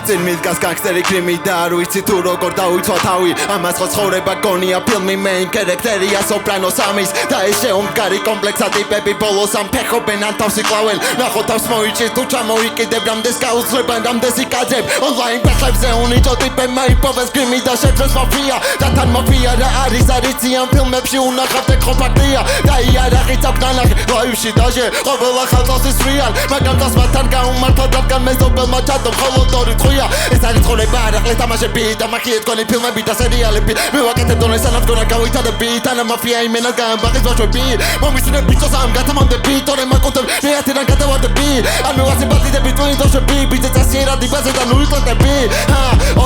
წინ მიდგას განგსტერი კრიმი და არ ვიცი თუ როგორ დავიცვა თავი ამას ხო ცხოვრება გონია ფილმი main character-ია სოპრანო სამის და ეს შეუმდგარი კომპლექსა ტიპები ბოლოს ამ ფეხობენ ან თავს იკლავენ ნახოთ თავს მოიჭირ თუ ჩამოიკიდებ რამდენს გაუძლებენ რამდენს იკაძებ ონლაინ ბეთლებზე უნიჭო ტიპებმა იპოვეს კრიმი და შეძლეს მაფია და თან მაფია რა არის არიციან ფილმებში უნახავთ ხო ფაქტია და იარაღიც აქვს ნანახი ლაივში დაჟე ყოველ ახალ წელს ის რეალ მაგრამ დასმათან გაუმართლა რადგან მეზობელმა ჩადო მხოლოდ ორი წვია ეს არის ცხოვრება არახლე თამაშები და მაქიე თქვენი ფილმები და სერიალები მე ვაკეთებ დონე სანამ გონა გავიტადები თანა მაფია იმენა გაამბაღის ბავშვები მომისუნებ ბიჭოს ამ გათამამდები თორე მაკუთებ მეათიდან გადავადები ან მე ვასი ბატიდები ტვინი დოშები ბიძე წასიერადი ბაზე და ნული კლეტები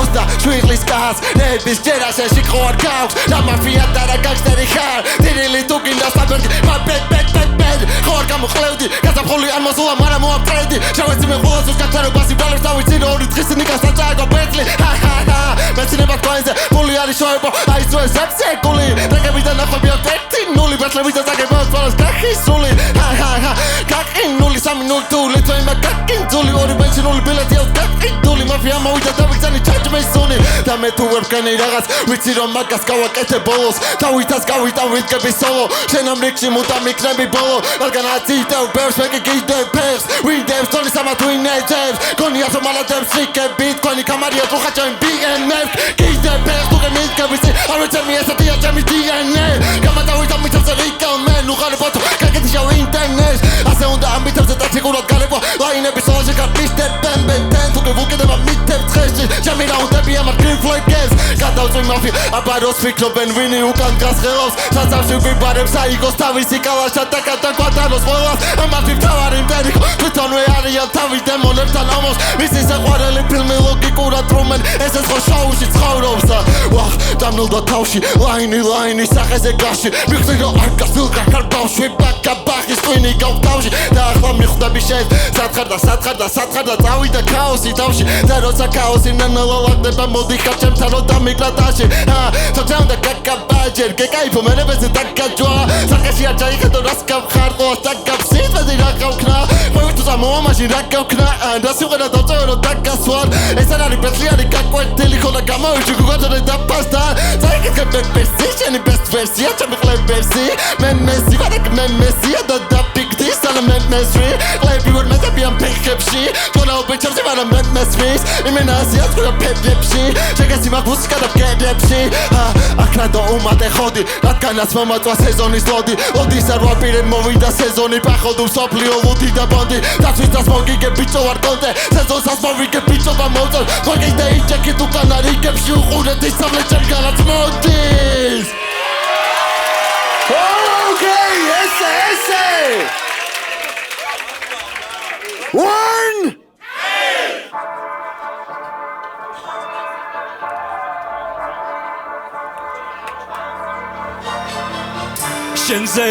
ოსდა შვიღლის კაც ნების ჯერაშეში ხო არ გავს და მაფია და რა განგსტერი ხარ დირილი თუ გინდა საბერგი ბედ ხო არ გამოხლევდი გაზაფხული არ მოსულა მაგრამ მოამტრედი შევეცი მე ყოველთვის გაქცარებასი ბრალებს დავიცი ორი დღის ნიკასთან წააგო ბეთლი მეცნება თქვენზე ფული არის შოება აი ძვე ზაფსეკული რეგებიდან ნახვები აქვს 1-0 ბეთლები და ზაგება თვალს გახისული გაკინული 3-0 თუ ლიტვენა გაკინძული ორი ბენჩინული ბილეთი აქვს გაკინძული მაფია მოვიდა და ვიგზანი ჩაჭმესუნი და მე თუ ვერ ვქენი რაღაც ვიცი რომ მაგას გავაკეთე ბოლოს დავითას გავიტავიდგები სოლო შენ ამ რიგში მუდამ იქნები ბოლო რადგან აციტევ ბევრს მეკი გიდებ ფეხს ვინდებს თონის ამათ ვინეძებს გონია რომ მალადებს რიკები თქვენი კამარია თუხაჭენ BNF გიდებ ფეხს თუ გემიდგებიცი არ ვეცემი ესეთია ჩემი DNA გამატავით ამ მითებზე რიკალმენ უღარებათო გაგეთი შავ ინტერნეტს ასე უნდა ამბითებზე ტაქტიკულად გალება ლაინების სოლაში გაპისტებ ბემბენ თუ გევუკედება მითებ ცხეში ჩემი რაუნდები ამარ გრინფლეკეს გადავწვი მაფია აბაროს ფიქრობენ ვინი უკან დგას ხელავს საცავში გვიბარებს აიგოს თავისი კალაშა და გადაგვატაროს ყველას ამათი მთავარი მტერი თვითონვე არიან თავი დემონებთან ამოს მისი საყვარელი ფილმი ლოგიკურად რომენ ესეც ხო შოუში ცხოვრობს და ვახ დამნელდა თავში ლაინი სახეზე გაში მიხდი რომ არ გასილკარ ბავშვი ბაკაბახის ტვინი გავთავში და ახლა მიხვდები შენ სათხარ და წავიდა ქაოსი თავში და როცა ქაოსი ნანალალაგდება მოდი ხარ ჩემთან რომ დამიკრატაში თოთანდა გაკაბაჯერ გეკაიფო მერებეზე დაგაჯვა საკაში არ ჩაიხედო რას გავხარყო და გავსიტვედი რა გავქნა ყოველთვის ამომაში რა გავქნა და სიმღერა დავწერო რომ დაგასვარ ეს არ არის ბეთლიანი გაკვეთილი ხოდა გამოვიჭი გუგაძრე და პასტა წაიკეთებ ბესტიანი best version ჩემყლებ ვერსი მე მესი ვარეკ მე მესია და დაფიქდი სალა მე მესრი ლეიბი ვერ მეტები ამ ფეხებში თორე უბეჭებს მაგრამ მე მესმის იმენა ასია თქვა ფედებში შეგასი მაგ მუსიკა და ფედებში აკრადო უმატე ხოდი რადგანაც მომაწვა სეზონის ლოდი ოდის არ ვაპირებ მოვიდა სეზონი პახოდუ სოფლიო ლუდი და ბონდი დაცვისას მოგიგე ბიჭო ვარ კონტე სეზონსაც მოვიგე ბიჭო და მოვწევ ხოგი და იჭეკი თუ კანარიგებში უყურეთ ის სამლე ჩემგანაც მოდის Okay, esse! One! შენზე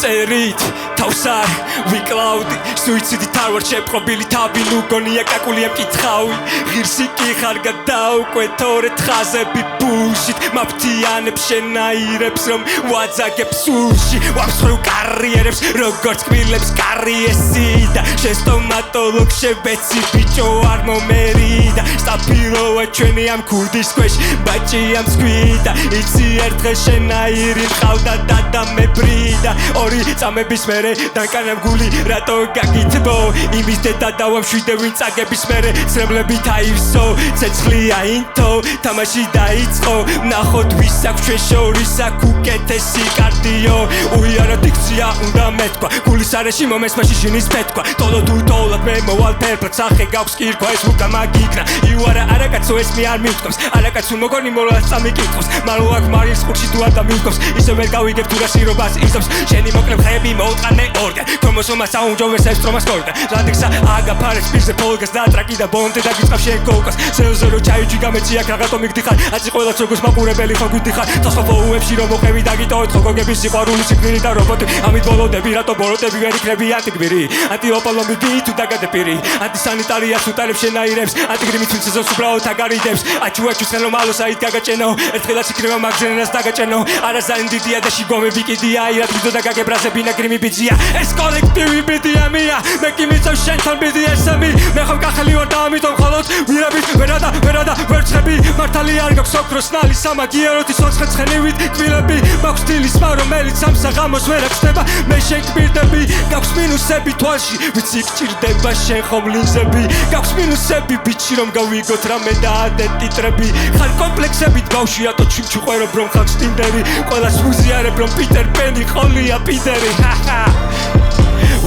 წერით თავს არ ვიკლავდი სუიციდით არ ვარ შეპყრობილი თავი ნუ გონია კაკულია მკითხავი ღირსი კი ხარ გადაუკვეთ ორეთ ხაზები ბულშით მაფთიანებს შენაირებს რომ ვაძაგებ სულში ვაფსხრივ კარიერებს როგორც კბილებს კარიესი და შენ სტომატოლოგ შევეცი ბიჭო არ მომერიდა სტაფილოა ჩვენი ამ ქუდის ქვეშ ბაჭი ამ სკვიდა იცი ერთხელ შენაირი მყავდა და მე ბრიდა ორი წამების მერე დაკანამ გული რატო გაგითბო იმის დედა დავამშვიდე ვინ წაგების მერე ცრემლებით აივსო ცეცხლია ინთო თამაში დაიწყო ნახოთ ვის აქვს ჩვენ შორის აქ უკეთესი კარდიო უიარა დიქცია უნდა მეთქვა გულის არეში მომესმაში ჟინის ფეთქვა ტოლო თუ ტოლად მე მოვალ ფერფლად სახე გაქვს კირქვა ეს უკა მაგიკრა იუარა არაკაცო ეს მე არ მივთქვამს არაკაცო მოგონი მოლას წამიკითხავს მარო აქ მარის ხურში თუ არ დამივთქვამს ისე ვერ გავიგებ თუ რა სირობას ისობს შენი მოკლებ ხეები მოუტყანე ორგან ქრომოსომას აუნჯოვეს ეს სტრომას კორგან ლატექსა აგაფარეს პირზე პოლგას და ტრაკი და ბონტე დაგიწყავს შენ კოკას ზერო ჩაიჯი გამეცი აქ რაღაცო მიგდიხარ აცი ყველაც როგორც მაყურებელი ხო გვიდიხარ თოსოფოუებში რომ მოხევი დაგიტოვეთ ხო გოგების სიყვარული სიკვდილი და რობოტი ამით ბოლოდები რატო ბოროტები ვერ იქნები ანტიგვირი ანტიოპოლომიდი თუ დაგადეპირი ანტისანიტარია სუტარებს შენაირებს ანტიგრიმით სეზონს უბრალოდ აგარიდებს აჩუაჩუს ხელ რომ ალოს აით გაგაჭენო ერთხელაც იქნება მაგზენას დაგაჭენო არაზანი დიდია და შიგომები კიდია ირად ვიდო და გაგებრაზებინა გრიმი ბიძი ბედია ეს კოლექტივი ბედიამია მე კი მიწევ შენთან ბედი ესემი მე ხომ კახელი ვარ და ამიტომ მხოლოდ ვირაბი ვერადა ვერცხები მართალი არ გაქვს ოქროს ნალი სამაგიეროთი სოცხე ცხენივით კბილები მაქვს დილის მა რომელიც ამ საღამოს ვერ აღწდება მე შენ კბირდები გაქვს მინუსები თვალში ვიცი გჭირდება შენ ხომ ლინზები გაქვს მინუსები ბიჭი რომ გავიგოთ რამე და ადეტიტრები ხარ კომპლექსებით ბავშვია თო ჩიმჩი ყვერო რომ ხარ სტინდერი ყველას ვუზიარებ რომ პიტერ პენი ყოლია პიტერი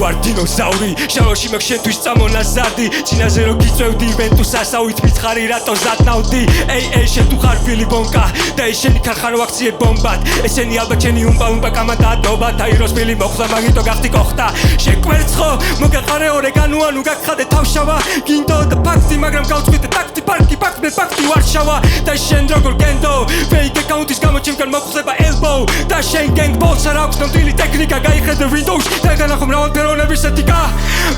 ვარ დინოზავრი შალოში მაგ შენთვის წამონაზარდი წინაზე რო გიწევდი ივენტუს ასავით მითხარი რატო ზადნავდი ეი შენ თუ ხარ ბილი ბონკა და ეს შენი ქარხანა აქციე ბომბად ესენი ალბათ შენი უმბა კამადა დობა თაიროს ბილი მოხდა მაგიტო გახდი კოხტა შეკვერცხო მოგეყარე ორეგანო ანუ გაგხადე თავშავა გინდო და ფაქტი მაგრამ გავწვიდე ტაქტი პარკი ფაქტი ვარშავა და შენ როგორ გენდო ფეიკ აკაუნტის გამო ჩემგან მოხდება ელბო და შენ გენგბოლს არ აქვს ნამდვილი ტექნიკა გაიხედე ვინდოუს დაგანახო მრავალფეროვნების ეთიკა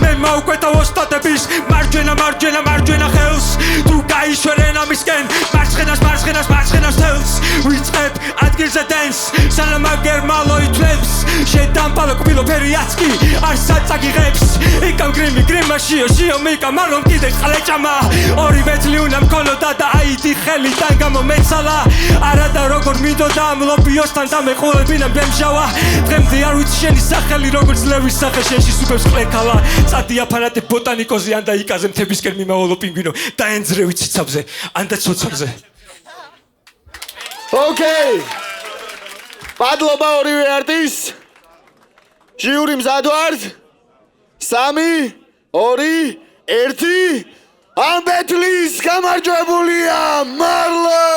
მე მოვკვეთა ოსტატების მარჯვენა ხელს თუ გაიშვერენ ამისკენ მარცხენას თელს ვიწყებ ადგილზე დენს სანამ აგერმალო ითვლებს შედამპალო კბილო ფერიაცკი არ საწაგიღებს იკამ გრიმაშიო შიო მიკა მალონ კიდე ყლეჭამა ორი მეტლი უნდა მქონოდა და აიდი ხელიდან გამომეცალა არადა როგორ მინდოდა ამ ლობიოსთან დამეყოლებინა ბემჟავა დღემდე არ ვიცი შენი სახელი როგორც ლევის სახე შენში სუფებს ყლეკალა წადია ფანატე ბოტანიკოზე ან და იკაზე მთებისკენ მიმავალო პინგვინო და ენძრევი ციცაბზე ან და ცოცხალზე ოკეი პადლობა ორივე არტის ჟიური მზად ვართ 3 2 1 ამ ბეთლის გამარჯვებულია მარლონ